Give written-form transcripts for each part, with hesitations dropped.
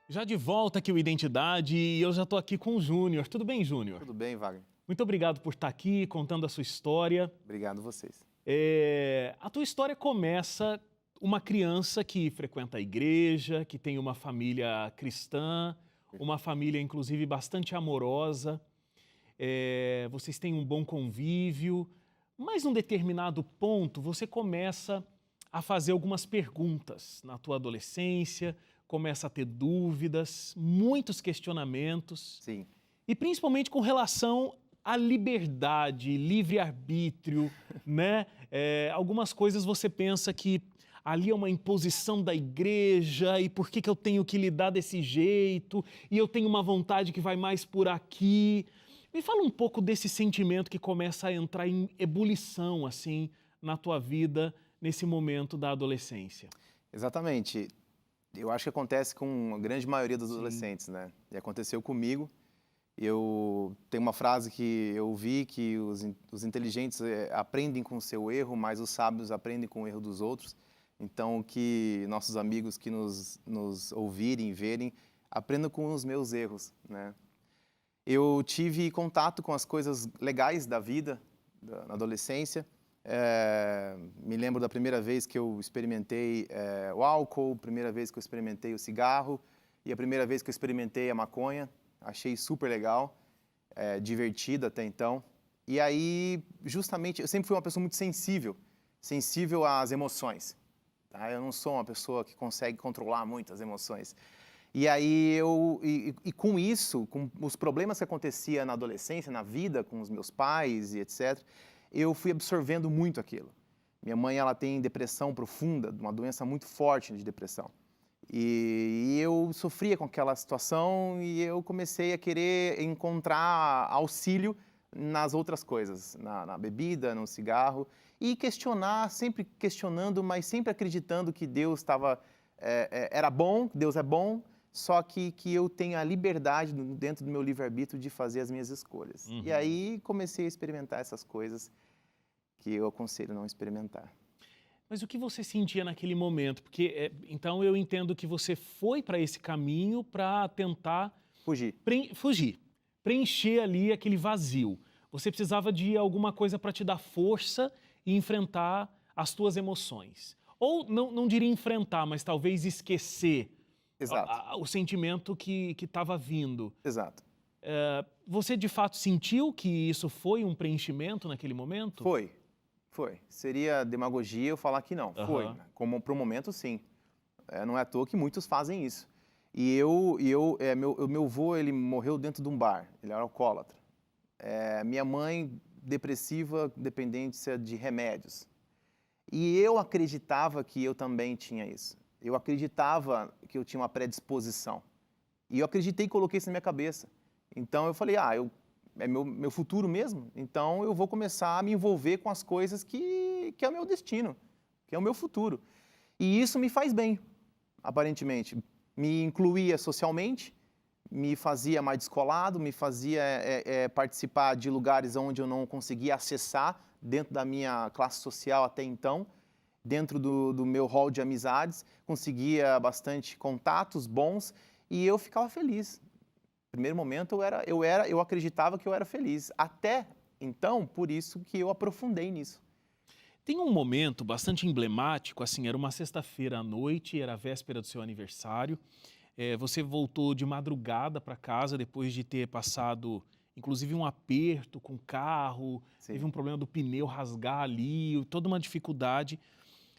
Já de volta aqui o Identidade e eu já estou aqui com o Júnior. Tudo bem, Júnior? Tudo bem, Wagner? Muito obrigado por estar aqui contando a sua história. Obrigado vocês. A tua história começa uma criança que frequenta a igreja, que tem uma família cristã, uma família inclusive bastante amorosa. Vocês têm um bom convívio, mas num determinado ponto você começa a fazer algumas perguntas na tua adolescência, começa a ter dúvidas, muitos questionamentos, Sim, e principalmente com relação à liberdade, livre-arbítrio, né? Algumas coisas você pensa que ali é uma imposição da igreja e por que que eu tenho que lidar desse jeito e eu tenho uma vontade que vai mais por aqui. Me fala um pouco desse sentimento que começa a entrar em ebulição, assim, na tua vida, nesse momento da adolescência. exatamente. Eu acho que acontece com a grande maioria dos Sim. adolescentes, né? E aconteceu comigo. Eu tenho uma frase que eu ouvi que os inteligentes aprendem com o seu erro, mas os sábios aprendem com o erro dos outros. Então, que nossos amigos que nos ouvirem, verem, aprendam com os meus erros, né? Eu tive contato com as coisas legais da vida na adolescência. Me lembro da primeira vez que eu experimentei o álcool, primeira vez que eu experimentei o cigarro e a primeira vez que eu experimentei a maconha. Achei super legal, divertido até então. E aí, justamente, eu sempre fui uma pessoa muito sensível às emoções. Tá? Eu não sou uma pessoa que consegue controlar muito as emoções. E aí com isso, com os problemas que acontecia na adolescência, na vida, com os meus pais e etc., eu fui absorvendo muito aquilo. Minha mãe, ela tem depressão profunda, uma doença muito forte de depressão. E eu sofria com aquela situação e eu comecei a querer encontrar auxílio nas outras coisas, na bebida, no cigarro, e questionar, sempre questionando, mas sempre acreditando que Deus era bom, Deus é bom, só que eu tenho a liberdade dentro do meu livre-arbítrio de fazer as minhas escolhas. E Uhum. aí comecei a experimentar essas coisas que eu aconselho não experimentar. Mas o que você sentia naquele momento? Porque, então, eu entendo que você foi para esse caminho para tentar Fugir. fugir, preencher ali aquele vazio. Você precisava de alguma coisa para te dar força e enfrentar as tuas emoções. Ou não diria enfrentar, mas talvez esquecer Exato, o sentimento que estava vindo. exato. Você de fato sentiu que isso foi um preenchimento naquele momento? Foi, foi. Seria demagogia eu falar que não. Foi, Aham. né? Como para o momento, sim. Não é à toa que muitos fazem isso. Meu avô, ele morreu dentro de um bar. Ele era alcoólatra. Minha mãe, depressiva, dependência de remédios. E eu acreditava que eu também tinha isso. Eu acreditava que eu tinha uma predisposição. E eu acreditei e coloquei isso na minha cabeça. Então eu falei, é meu futuro mesmo, então eu vou começar a me envolver com as coisas que é o meu destino, que é o meu futuro. E isso me faz bem, aparentemente. Me incluía socialmente, me fazia mais descolado, me fazia participar de lugares onde eu não conseguia acessar dentro da minha classe social até então, dentro do meu hall de amizades, conseguia bastante contatos bons e eu ficava feliz. No primeiro momento eu acreditava que eu era feliz. Até então, por isso que eu aprofundei nisso. Tem um momento bastante emblemático, assim, era uma sexta-feira à noite, era a véspera do seu aniversário. Você voltou de madrugada para casa depois de ter passado, inclusive, um aperto com o carro, teve Sim, um problema do pneu rasgar ali, toda uma dificuldade.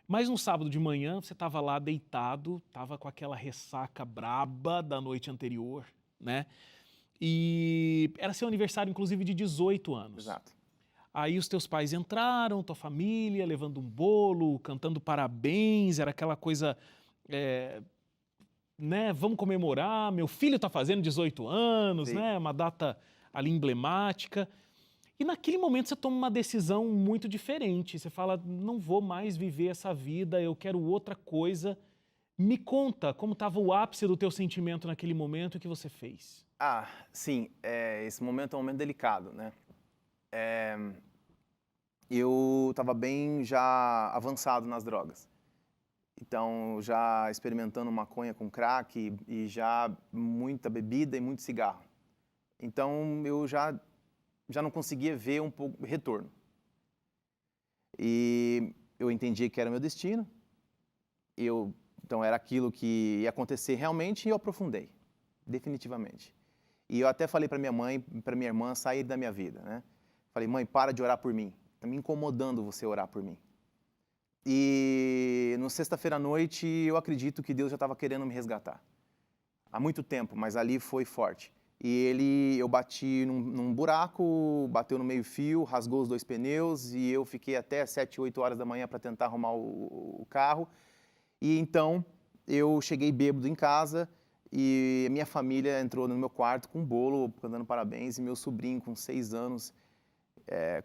Mas no sábado de manhã você estava lá deitado, estava com aquela ressaca braba da noite anterior, né? E era seu aniversário, inclusive, de 18 anos. exato. Aí os teus pais entraram, tua família, levando um bolo, cantando parabéns, era aquela coisa, eh, né, vamos comemorar, meu filho está fazendo 18 anos, Sim. né, uma data ali emblemática. E naquele momento você toma uma decisão muito diferente, você fala, não vou mais viver essa vida, eu quero outra coisa. Me conta como estava o ápice do teu sentimento naquele momento e o que você fez. Sim, esse momento é um momento delicado, né? Eu estava bem já avançado nas drogas. Então, já experimentando maconha com crack e já muita bebida e muito cigarro. Então, eu já não conseguia ver um pouco retorno. E eu entendi que era meu destino. Então, era aquilo que ia acontecer realmente e eu aprofundei, definitivamente. E eu até falei para minha mãe, para minha irmã sair da minha vida, né? Falei, mãe, para de orar por mim. Está me incomodando você orar por mim. E no sexta-feira à noite, eu acredito que Deus já estava querendo me resgatar. Há muito tempo, mas ali foi forte. E eu bati num buraco, bateu no meio-fio, rasgou os 2 pneus e eu fiquei até 7, 8 horas da manhã para tentar arrumar o carro. E então eu cheguei bêbado em casa e minha família entrou no meu quarto com um bolo, cantando parabéns, e meu sobrinho com 6 anos,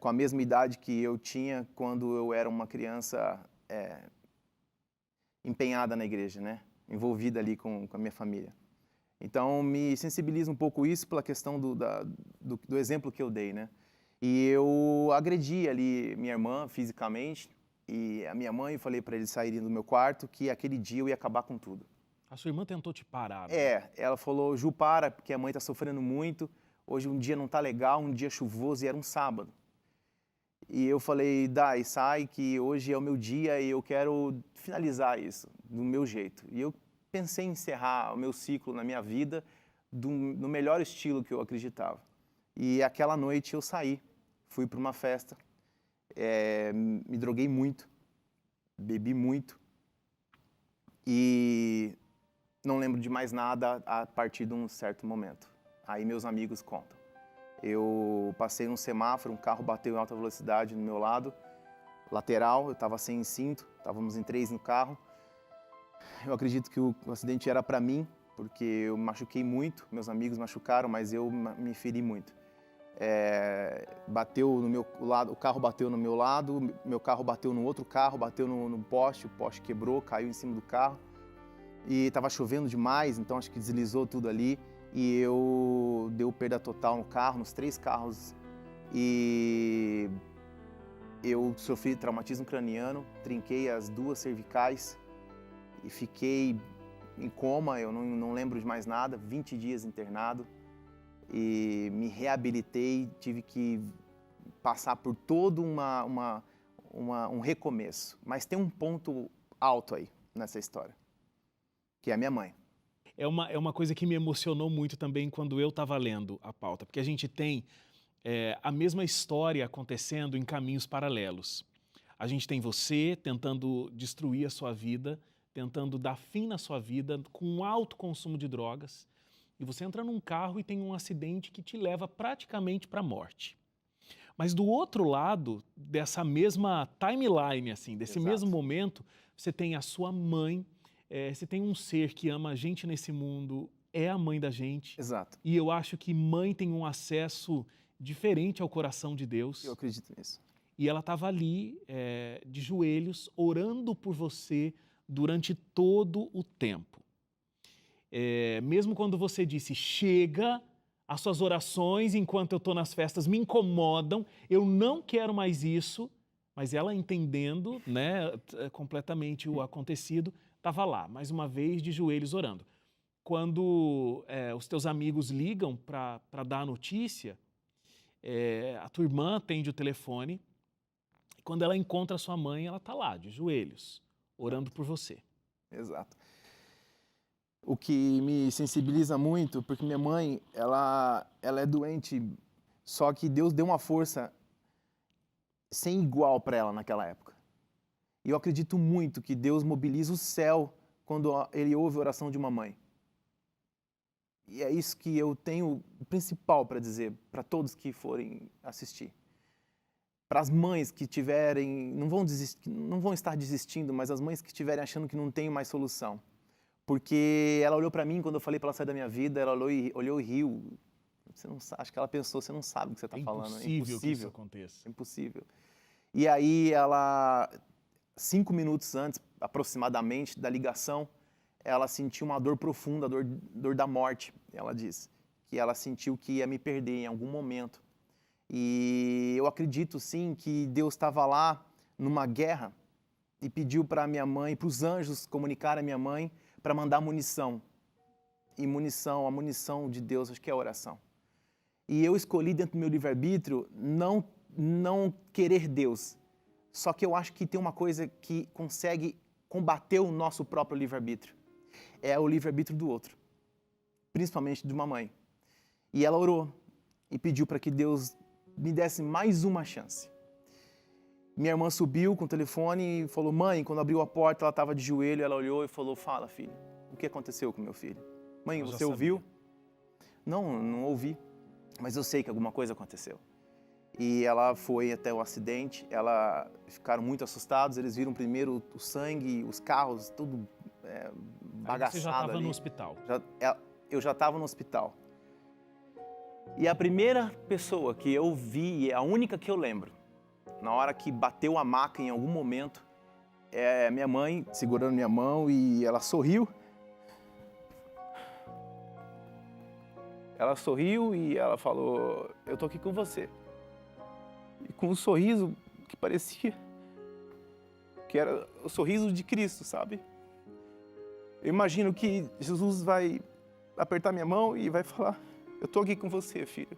com a mesma idade que eu tinha quando eu era uma criança empenhada na igreja, né? Envolvida ali com a minha família. Então, me sensibiliza um pouco isso pela questão do exemplo que eu dei, né? E eu agredi ali minha irmã fisicamente e a minha mãe, eu falei para eles saírem do meu quarto que aquele dia eu ia acabar com tudo. A sua irmã tentou te parar, né? Ela falou, Ju, para, porque a mãe está sofrendo muito, hoje um dia não está legal, um dia chuvoso e era um sábado. E eu falei, Dai, sai, que hoje é o meu dia e eu quero finalizar isso do meu jeito. E eu pensei em encerrar o meu ciclo na minha vida no melhor estilo que eu acreditava. E aquela noite eu saí, fui para uma festa, me droguei muito, bebi muito e não lembro de mais nada a partir de um certo momento. Aí meus amigos contam. Eu passei num semáforo, um carro bateu em alta velocidade no meu lado, lateral, eu estava sem cinto, estávamos em 3 no carro. Eu acredito que o acidente era para mim, porque eu me machuquei muito, meus amigos machucaram, mas eu me feri muito. Bateu no meu lado, o carro bateu no meu lado, meu carro bateu no outro carro, bateu no poste, o poste quebrou, caiu em cima do carro. E estava chovendo demais, então acho que deslizou tudo ali. E eu dei perda total no carro, nos 3 carros. E eu sofri traumatismo craniano, trinquei as 2 cervicais e fiquei em coma, eu não lembro de mais nada, 20 dias internado. E me reabilitei, tive que passar por todo um recomeço. Mas tem um ponto alto aí nessa história, que é a minha mãe. É uma coisa que me emocionou muito também quando eu estava lendo a pauta, porque a gente tem a mesma história acontecendo em caminhos paralelos. A gente tem você tentando destruir a sua vida, tentando dar fim na sua vida com um alto consumo de drogas, e você entra num carro e tem um acidente que te leva praticamente para a morte. Mas do outro lado dessa mesma timeline, assim, desse Exato. mesmo momento, você tem a sua mãe, você tem um ser que ama a gente nesse mundo, é a mãe da gente. Exato. E eu acho que mãe tem um acesso diferente ao coração de Deus. Eu acredito nisso. E ela estava ali, de joelhos, orando por você durante todo o tempo. Mesmo quando você disse, chega, as suas orações enquanto eu estou nas festas me incomodam, eu não quero mais isso, mas ela entendendo, né, completamente o acontecido, estava lá, mais uma vez, de joelhos orando. Quando os teus amigos ligam para dar a notícia, a tua irmã atende o telefone, e quando ela encontra a sua mãe, ela está lá, de joelhos, orando por você. Exato. O que me sensibiliza muito, porque minha mãe, ela é doente, só que Deus deu uma força sem igual para ela naquela época. E eu acredito muito que Deus mobiliza o céu quando Ele ouve a oração de uma mãe. E é isso que eu tenho o principal para dizer para todos que forem assistir. Para as mães que tiverem, não vão estar desistindo, mas as mães que estiverem achando que não tem mais solução. Porque ela olhou para mim quando eu falei para ela sair da minha vida, ela olhou e riu. Você não sabe, acho que ela pensou, você não sabe o que você está falando. É impossível que isso aconteça. É impossível. E aí ela, 5 minutos antes, aproximadamente, da ligação, ela sentiu uma dor profunda, dor da morte, ela disse. Que ela sentiu que ia me perder em algum momento. E eu acredito, sim, que Deus estava lá numa guerra e pediu para minha mãe, para os anjos comunicarem a minha mãe para mandar munição. E munição, a munição de Deus, acho que é a oração. E eu escolhi dentro do meu livre-arbítrio não querer Deus. Só que eu acho que tem uma coisa que consegue combater o nosso próprio livre-arbítrio. É o livre-arbítrio do outro, principalmente de uma mãe. E ela orou e pediu para que Deus me desse mais uma chance. Minha irmã subiu com o telefone e falou, mãe, quando abriu a porta, ela estava de joelho, ela olhou e falou, fala, filho, o que aconteceu com meu filho? Mãe, você ouviu? Não ouvi, mas eu sei que alguma coisa aconteceu. E ela foi até o acidente, ficaram muito assustados, eles viram primeiro o sangue, os carros, tudo bagaçado. Você já estava no hospital? Eu já estava no hospital. E a primeira pessoa que eu vi, a única que eu lembro, na hora que bateu a maca em algum momento, é minha mãe segurando minha mão e ela sorriu. Ela sorriu e ela falou, eu tô aqui com você. E com um sorriso que parecia que era o sorriso de Cristo, sabe? Eu imagino que Jesus vai apertar minha mão e vai falar, eu tô aqui com você, filho.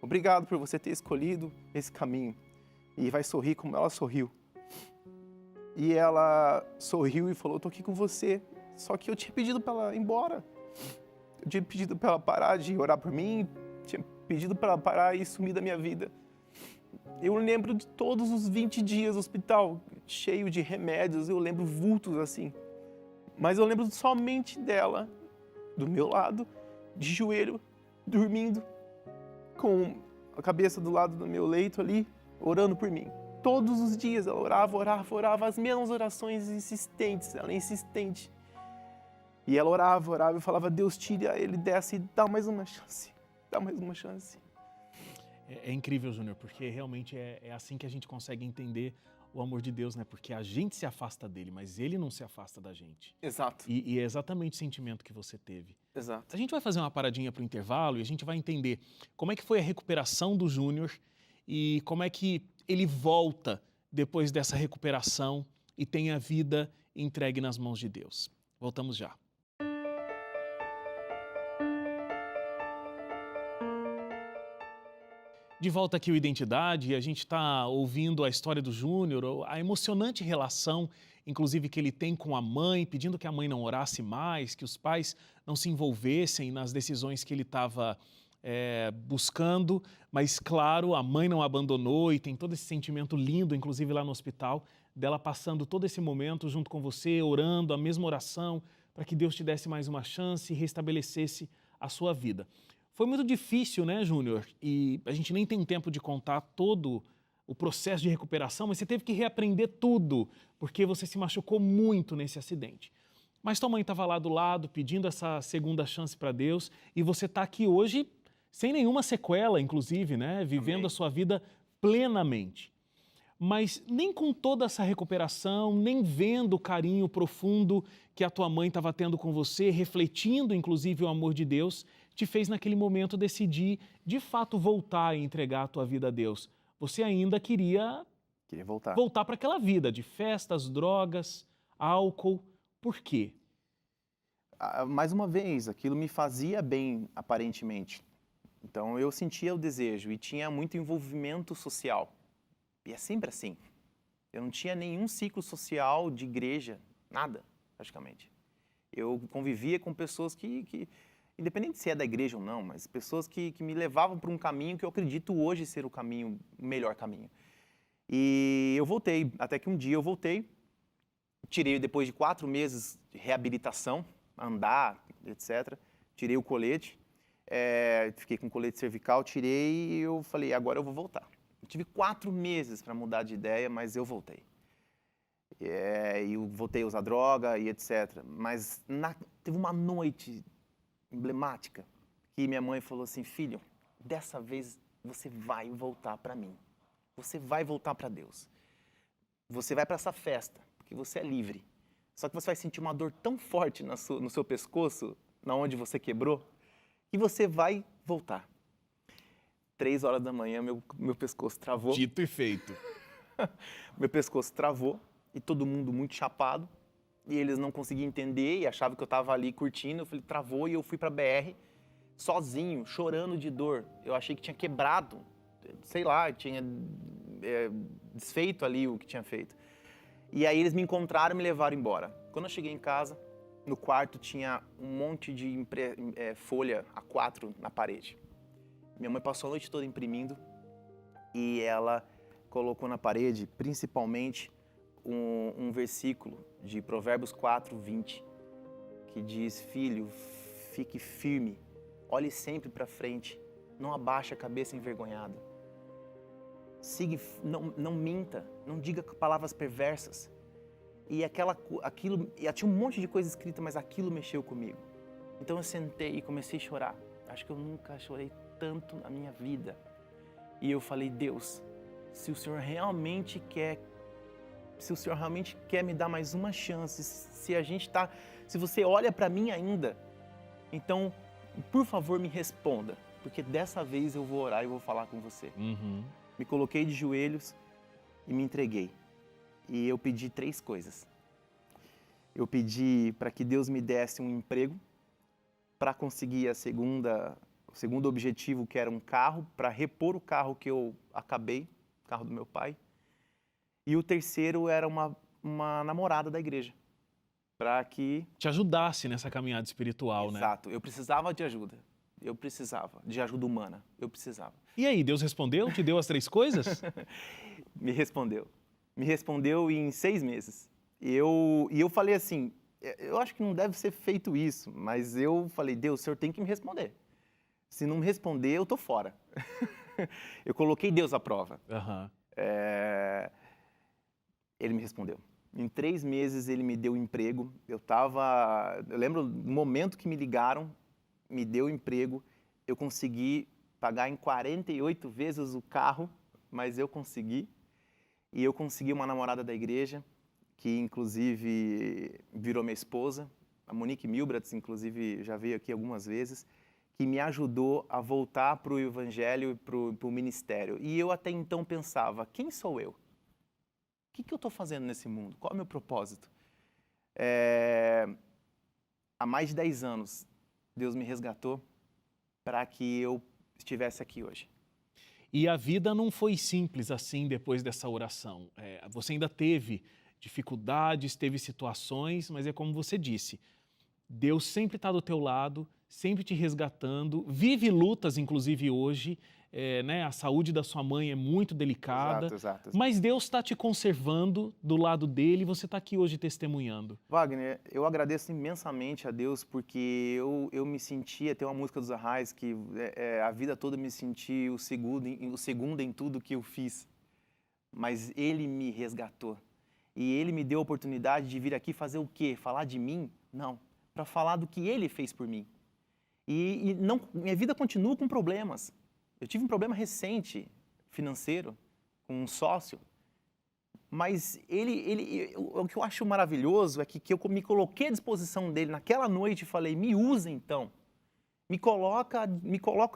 Obrigado por você ter escolhido esse caminho. E vai sorrir como ela sorriu. E ela sorriu e falou, eu tô aqui com você. Só que eu tinha pedido para ela ir embora. Eu tinha pedido para ela parar de orar por mim. Tinha pedido para ela parar e sumir da minha vida. Eu lembro de todos os 20 dias no hospital, cheio de remédios. Eu lembro vultos assim. Mas eu lembro somente dela, do meu lado, de joelho, dormindo, com a cabeça do lado do meu leito ali, orando por mim. Todos os dias ela orava, as mesmas orações insistentes, ela é insistente. E ela orava e falava, Deus tira ele dessa e dá mais uma chance, dá mais uma chance. É incrível, Júnior, porque realmente é assim que a gente consegue entender o amor de Deus, né? Porque a gente se afasta dele, mas ele não se afasta da gente. Exato. E é exatamente o sentimento que você teve. Exato. A gente vai fazer uma paradinha para o intervalo e a gente vai entender como é que foi a recuperação do Júnior e como é que ele volta depois dessa recuperação e tem a vida entregue nas mãos de Deus. Voltamos já. De volta aqui o Identidade, a gente está ouvindo a história do Júnior, a emocionante relação, inclusive, que ele tem com a mãe, pedindo que a mãe não orasse mais, que os pais não se envolvessem nas decisões que ele estava buscando, mas, claro, a mãe não abandonou e tem todo esse sentimento lindo, inclusive lá no hospital, dela passando todo esse momento junto com você, orando a mesma oração, para que Deus te desse mais uma chance e restabelecesse a sua vida. Foi muito difícil, né, Júnior? E a gente nem tem tempo de contar todo o processo de recuperação, mas você teve que reaprender tudo, porque você se machucou muito nesse acidente. Mas tua mãe estava lá do lado, pedindo essa segunda chance para Deus, e você está aqui hoje sem nenhuma sequela, inclusive, né? Vivendo a sua vida plenamente. Mas nem com toda essa recuperação, nem vendo o carinho profundo que a tua mãe estava tendo com você, refletindo, inclusive, o amor de Deus, te fez naquele momento decidir, de fato, voltar e entregar a tua vida a Deus. Você ainda queria voltar para aquela vida de festas, drogas, álcool. Por quê? Mais uma vez, aquilo me fazia bem, aparentemente. Então, eu sentia o desejo e tinha muito envolvimento social. E é sempre assim. Eu não tinha nenhum ciclo social de igreja, nada, praticamente. Eu convivia com pessoas que independente se é da igreja ou não, mas pessoas que me levavam para um caminho que eu acredito hoje ser o melhor caminho. E eu voltei, até que um dia eu voltei, tirei depois de 4 meses de reabilitação, andar, etc. Tirei o colete, fiquei com colete cervical, tirei e eu falei, agora eu vou voltar. Eu tive 4 meses para mudar de ideia, mas eu voltei. E eu voltei a usar droga e etc. Mas teve uma noite emblemática que minha mãe falou assim, filho, dessa vez você vai voltar para mim. Você vai voltar para Deus. Você vai para essa festa, porque você é livre. Só que você vai sentir uma dor tão forte no seu pescoço, na onde você quebrou, que você vai voltar. 3 horas da manhã, meu pescoço travou. Dito e feito. Meu pescoço travou e todo mundo muito chapado, e eles não conseguiam entender e achavam que eu estava ali curtindo. Eu falei, travou, e eu fui para BR sozinho, chorando de dor. Eu achei que tinha quebrado, sei lá, tinha desfeito ali o que tinha feito. E aí eles me encontraram e me levaram embora. Quando eu cheguei em casa, no quarto tinha um monte de folha A4 na parede. Minha mãe passou a noite toda imprimindo e ela colocou na parede, principalmente, um versículo de Provérbios 4:20, que diz: filho, fique firme, olhe sempre para frente, não abaixe a cabeça envergonhado. Siga, não minta, não diga palavras perversas. E aquilo, e tinha um monte de coisa escrita, mas aquilo mexeu comigo. Então eu sentei e comecei a chorar. Acho que eu nunca chorei tanto na minha vida. E eu falei, Deus, se o Senhor realmente quer me dar mais uma chance, se você olha para mim ainda, então, por favor, me responda, porque dessa vez eu vou orar e vou falar com você. Uhum. Me coloquei de joelhos e me entreguei. E eu pedi 3 coisas. Eu pedi para que Deus me desse um emprego, para conseguir o segundo objetivo, que era um carro, para repor o carro que eu acabei, o carro do meu pai. E o terceiro era uma namorada da igreja, para que... Te ajudasse nessa caminhada espiritual, né? Exato, eu precisava de ajuda. Eu precisava de ajuda humana, eu precisava. E aí, Deus respondeu? Te deu as 3 coisas? Me respondeu. Me respondeu em 6 meses. E eu falei assim, eu acho que não deve ser feito isso, mas eu falei, Deus, o Senhor tem que me responder. Se não me responder, eu tô fora. Eu coloquei Deus à prova. Uhum. Ele me respondeu. Em 3 meses ele me deu emprego. Eu lembro do momento que me ligaram, me deu emprego, eu consegui pagar em 48 vezes o carro, mas eu consegui. E eu consegui uma namorada da igreja, que inclusive virou minha esposa, a Monique Milbratz, inclusive já veio aqui algumas vezes, que me ajudou a voltar para o evangelho e para o ministério. E eu até então pensava, quem sou eu? O que eu estou fazendo nesse mundo? Qual é o meu propósito? Há mais de 10 anos, Deus me resgatou para que eu estivesse aqui hoje. E a vida não foi simples assim depois dessa oração. Você ainda teve dificuldades, teve situações, mas é como você disse, Deus sempre está do teu lado, sempre te resgatando, vive lutas, inclusive hoje, né? A saúde da sua mãe é muito delicada, Exato. mas Deus está te conservando do lado dele e você está aqui hoje testemunhando. Wagner, eu agradeço imensamente a Deus porque eu me sentia, tem uma música dos Arraiz que a vida toda me senti o segundo em tudo que eu fiz, mas Ele me resgatou e Ele me deu a oportunidade de vir aqui fazer o quê? Falar de mim? Não, para falar do que Ele fez por mim. E não, minha vida continua com problemas. Eu tive um problema recente, financeiro, com um sócio, mas o que eu acho maravilhoso é que eu me coloquei à disposição dele naquela noite e falei, me usa então, me coloca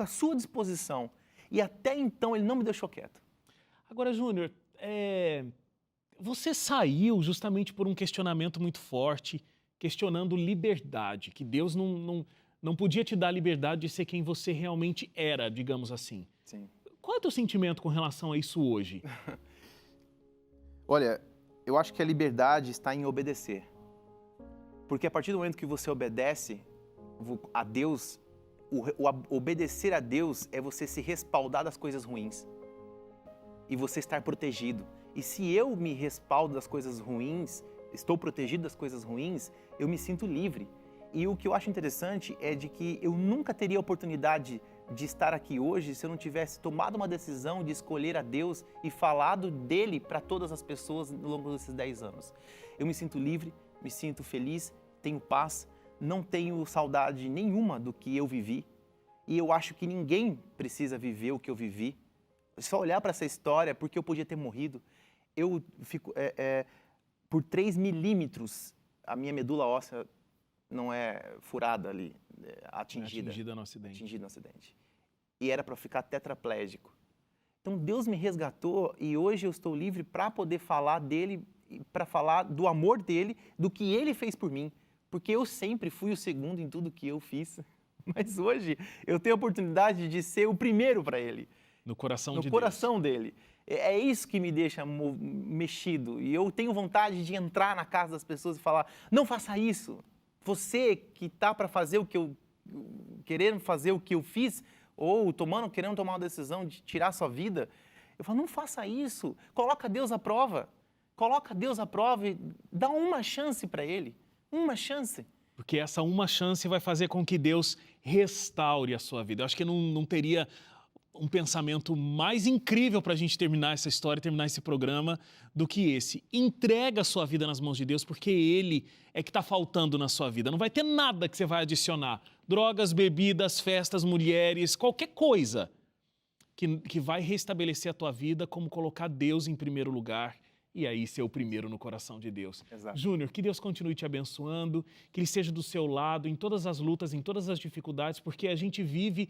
à sua disposição. E até então ele não me deixou quieto. Agora, Júnior, você saiu justamente por um questionamento muito forte, questionando liberdade, que Deus não podia te dar a liberdade de ser quem você realmente era, digamos assim. Sim. Qual é o teu sentimento com relação a isso hoje? Olha, eu acho que a liberdade está em obedecer. Porque a partir do momento que você obedece a Deus, obedecer a Deus é você se respaldar das coisas ruins. E você estar protegido. E se eu me respaldo das coisas ruins, estou protegido das coisas ruins, eu me sinto livre. E o que eu acho interessante é de que eu nunca teria a oportunidade de estar aqui hoje se eu não tivesse tomado uma decisão de escolher a Deus e falado dele para todas as pessoas ao longo desses 10 anos. Eu me sinto livre, me sinto feliz, tenho paz, não tenho saudade nenhuma do que eu vivi. E eu acho que ninguém precisa viver o que eu vivi. Só olhar para essa história, porque eu podia ter morrido. Eu fico, por 3 milímetros, a minha medula óssea não é furada ali, Atingida no acidente. Atingida no acidente. E era para ficar tetraplégico. Então Deus me resgatou e hoje eu estou livre para poder falar dele para falar do amor dele, do que ele fez por mim. Porque eu sempre fui o segundo em tudo que eu fiz. Mas hoje eu tenho a oportunidade de ser o primeiro para ele. No coração de Deus. No coração dele. É isso que me deixa mexido. E eu tenho vontade de entrar na casa das pessoas e falar, não faça isso. Você que está para fazer o que eu... querendo fazer o que eu fiz, ou querendo tomar uma decisão de tirar a sua vida, eu falo, não faça isso. Coloca Deus à prova. Coloca Deus à prova e dá uma chance para ele. Uma chance. Porque essa uma chance vai fazer com que Deus restaure a sua vida. Eu acho que não teria um pensamento mais incrível para a gente terminar essa história, terminar esse programa, do que esse. Entrega a sua vida nas mãos de Deus, porque Ele é que está faltando na sua vida. Não vai ter nada que você vai adicionar. Drogas, bebidas, festas, mulheres, qualquer coisa que vai restabelecer a tua vida, como colocar Deus em primeiro lugar e aí ser o primeiro no coração de Deus. Exato. Júnior, que Deus continue te abençoando, que Ele esteja do seu lado em todas as lutas, em todas as dificuldades, porque a gente vive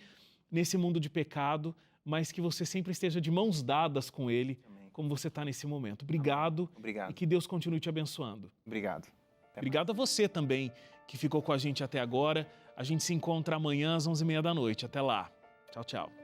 nesse mundo de pecado, mas que você sempre esteja de mãos dadas com Ele, Amém. como você está nesse momento. Obrigado. Obrigado. E que Deus continue te abençoando. Obrigado. Obrigado a você também que ficou com a gente até agora. A gente se encontra amanhã às 11h30 da noite. Até lá. Tchau, tchau.